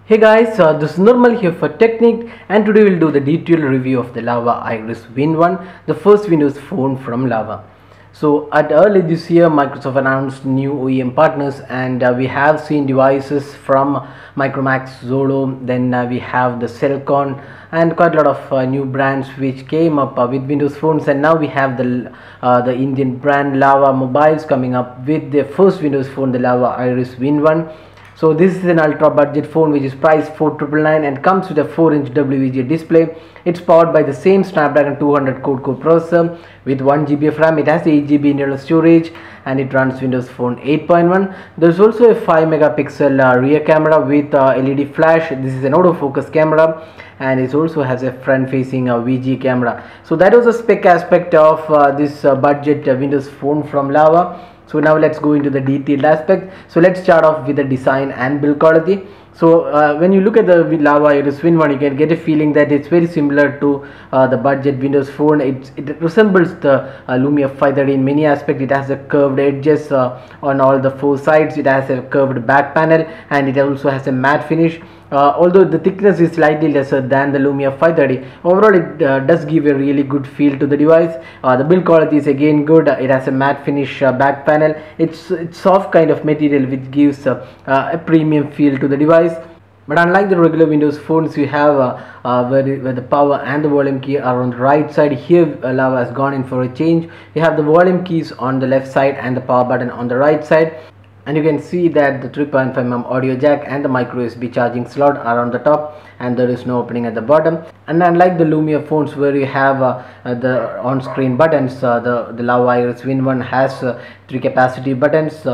Hey guys, this is Normal here for Technique, and today we'll do the detailed review of the Lava Iris Win1, the first Windows phone from Lava. So at early this year, Microsoft announced new OEM partners, and we have seen devices from Micromax, Zodo, then we have the Cellcon, and quite a lot of new brands which came up with Windows phones. And now we have the Indian brand Lava Mobiles coming up with their first Windows phone, the Lava Iris Win1. So this is an ultra budget phone which is priced 4,999 and comes with a 4-inch WVGA display. It's powered by the same Snapdragon 200 quad-core processor with 1GB of RAM. It has 8GB internal storage and it runs Windows Phone 8.1. There's also a 5-megapixel rear camera with LED flash. This is an autofocus camera, and it also has a front-facing VGA camera. So that was the spec aspect of this budget Windows phone from Lava. So now let's go into the detailed aspect. So let's start off with the design and build quality. So when you look at the Lava Iris Win1, you can get a feeling that it's very similar to the budget Windows phone. It resembles the Lumia 530 in many aspects. It has a curved edges on all the four sides. It has a curved back panel, and it also has a matte finish. Although the thickness is slightly lesser than the Lumia 530, overall it does give a really good feel to the device. The build quality is again good. It has a matte finish back panel. It's soft kind of material which gives a premium feel to the device. But unlike the regular Windows phones, you have where the power and the volume key are on the right side. Here Lava has gone in for a change. You have the volume keys on the left side and the power button on the right side. And you can see that the 3.5mm audio jack and the micro USB charging slot are on the top, and there is no opening at the bottom. And unlike the Lumia phones where you have the on-screen buttons, the Lava Iris Win1 has 3 capacitive buttons.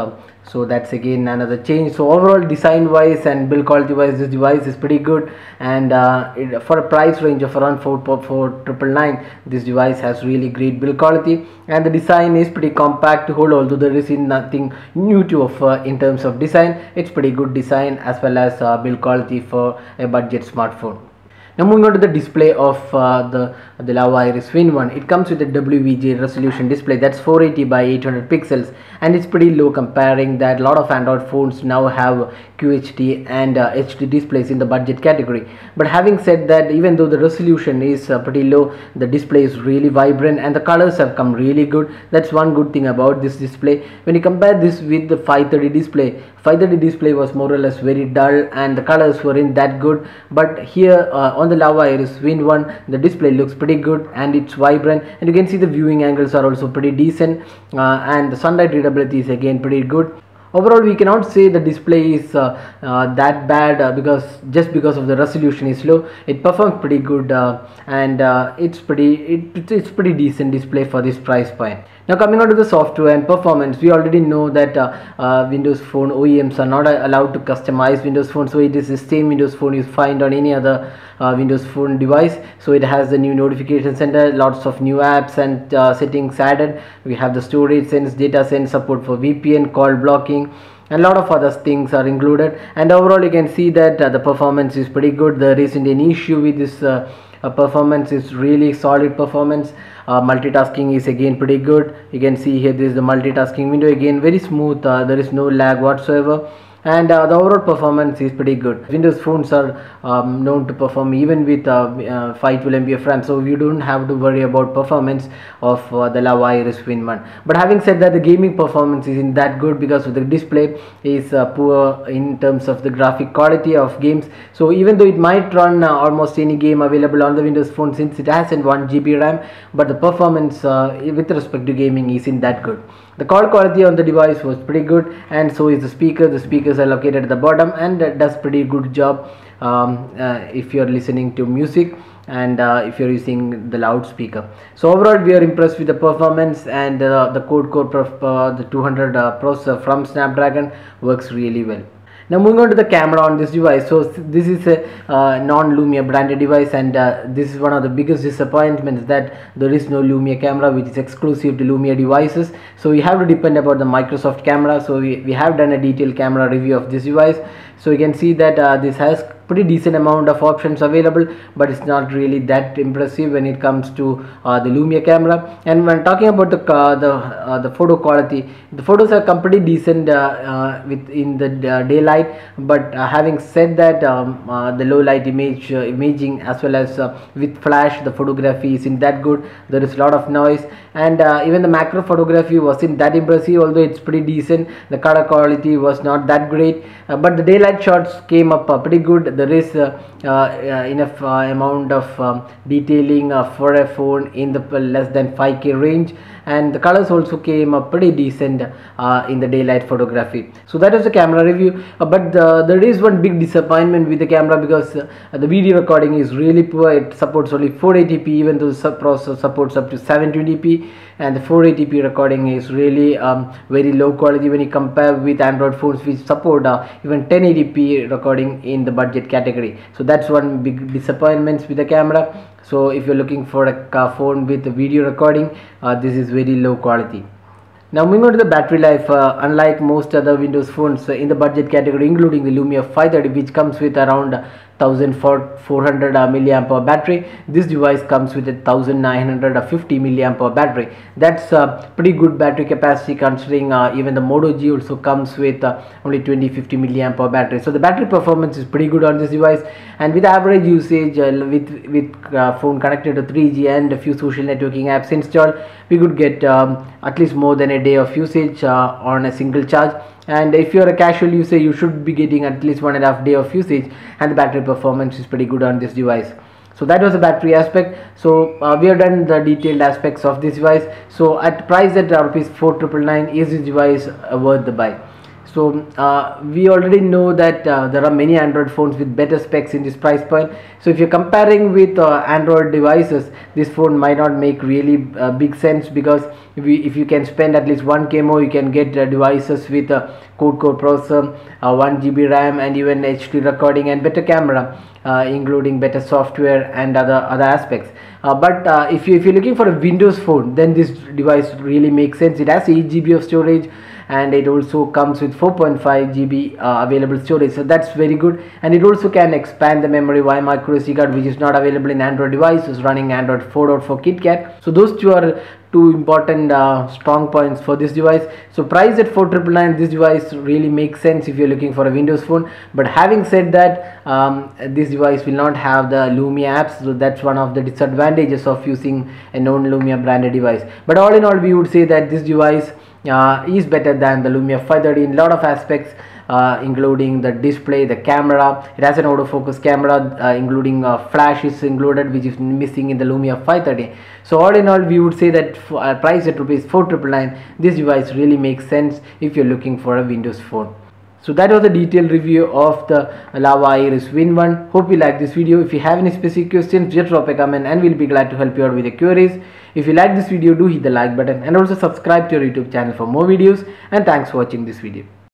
So that's again another change. So overall, design wise and build quality wise, this device is pretty good, and for a price range of around 4,999, this device has really great build quality, and the design is pretty compact to hold. Although there is nothing new to offer in terms of design, it's pretty good design as well as build quality for a budget smartphone. Now moving on to the display of the Lava Iris Win1, it comes with a WVGA resolution display that's 480 by 800 pixels, and it's pretty low comparing that a lot of Android phones now have QHD and HD displays in the budget category. But having said that, even though the resolution is pretty low, the display is really vibrant and the colors have come really good. That's one good thing about this display. When you compare this with the 530 display, 530 display was more or less very dull and the colors weren't that good, but here on the Lava Iris Win1, the display looks pretty good and it's vibrant, and you can see the viewing angles are also pretty decent, and the sunlight readability is again pretty good. Overall, we cannot say the display is that bad because of the resolution is low. It performs pretty good, and it's pretty decent display for this price point. Now coming on to the software and performance, we already know that Windows Phone OEMs are not allowed to customize Windows Phone, so it is the same Windows Phone you find on any other Windows Phone device. So it has the new notification center, lots of new apps and settings added. We have the storage sense, data sense, support for VPN, call blocking, and a lot of other things are included. And overall, you can see that the performance is pretty good. There isn't any issue with this performance. Is really solid performance. Multitasking is again pretty good. You can see here this is the multitasking window, again very smooth. There is no lag whatsoever, and the overall performance is pretty good. Windows phones are known to perform even with 512 MB of RAM, so you don't have to worry about performance of the Lava Iris Win1. But having said that, the gaming performance isn't that good because the display is poor in terms of the graphic quality of games. So even though it might run almost any game available on the Windows phone, since it has 1GB RAM, but the performance with respect to gaming isn't that good. The call quality on the device was pretty good, and so is the speaker. The speakers are located at the bottom, and that does pretty good job if you're listening to music and if you're using the loudspeaker. So overall, we are impressed with the performance, and the quad-core the 200 processor from Snapdragon works really well. Now moving on to the camera on this device. So this is a non-Lumia branded device, and this is one of the biggest disappointments, that there is no Lumia camera which is exclusive to Lumia devices. So we have to depend about the Microsoft camera. So we have done a detailed camera review of this device. So you can see that this has pretty decent amount of options available, but it's not really that impressive when it comes to the Lumia camera. And when talking about the photo quality, the photos are pretty decent in the daylight, but having said that, the low light imaging as well as with flash, the photography isn't that good. There is a lot of noise, and even the macro photography wasn't that impressive, although it's pretty decent. The color quality was not that great, but the daylight shots came up pretty good. There is enough amount of detailing for a phone in the less than 5K range, and the colors also came up pretty decent in the daylight photography. So that was the camera review, but there is one big disappointment with the camera, because the video recording is really poor. It supports only 480p, even though the processor supports up to 720p, and the 480p recording is really very low quality when you compare with Android phones which support even 1080p recording in the budget category. So that's one big disappointment with the camera. So if you're looking for a phone with video recording, this is very low quality. Now moving on to the battery life, unlike most other Windows phones in the budget category, including the Lumia 530, which comes with around 1400 milliamp hour battery, this device comes with a 1950 milliamp hour battery. That's pretty good battery capacity, considering even the Moto G also comes with only 2050 milliamp hour battery. So the battery performance is pretty good on this device, and with average usage with phone connected to 3G and a few social networking apps installed, we could get at least more than a day of usage on a single charge. And if you're a casual user, you should be getting at least 1.5 days of usage, and the battery performance is pretty good on this device. So that was the battery aspect. So we have done the detailed aspects of this device. So at price at rupees 4,999, is this device worth the buy? So we already know that there are many Android phones with better specs in this price point. So if you're comparing with Android devices, this phone might not make really big sense, because if you can spend at least 1K more, you can get devices with a quad-core processor, 1GB RAM, and even HD recording and better camera, including better software and other aspects. But if you're looking for a Windows phone, then this device really makes sense. It has 8GB of storage, and it also comes with 4.5GB available storage, so that's very good. And it also can expand the memory via micro SD card, which is not available in Android devices running Android 4.4 KitKat. So those two are two important strong points for this device. So price at 4,999, this device really makes sense if you're looking for a Windows phone. But having said that, this device will not have the Lumia apps, so that's one of the disadvantages of using a non-Lumia branded device. But all in all, we would say that this device is better than the Lumia 530 in a lot of aspects, including the display, the camera. It has an autofocus camera, including flash is included, which is missing in the Lumia 530. So all in all, we would say that price at rupees 4,999, this device really makes sense if you're looking for a Windows phone. So that was the detailed review of the Lava Iris Win1. Hope you like this video. If you have any specific questions, just drop a comment and we'll be glad to help you out with your queries. If you like this video, do hit the like button and also subscribe to our YouTube channel for more videos. And thanks for watching this video.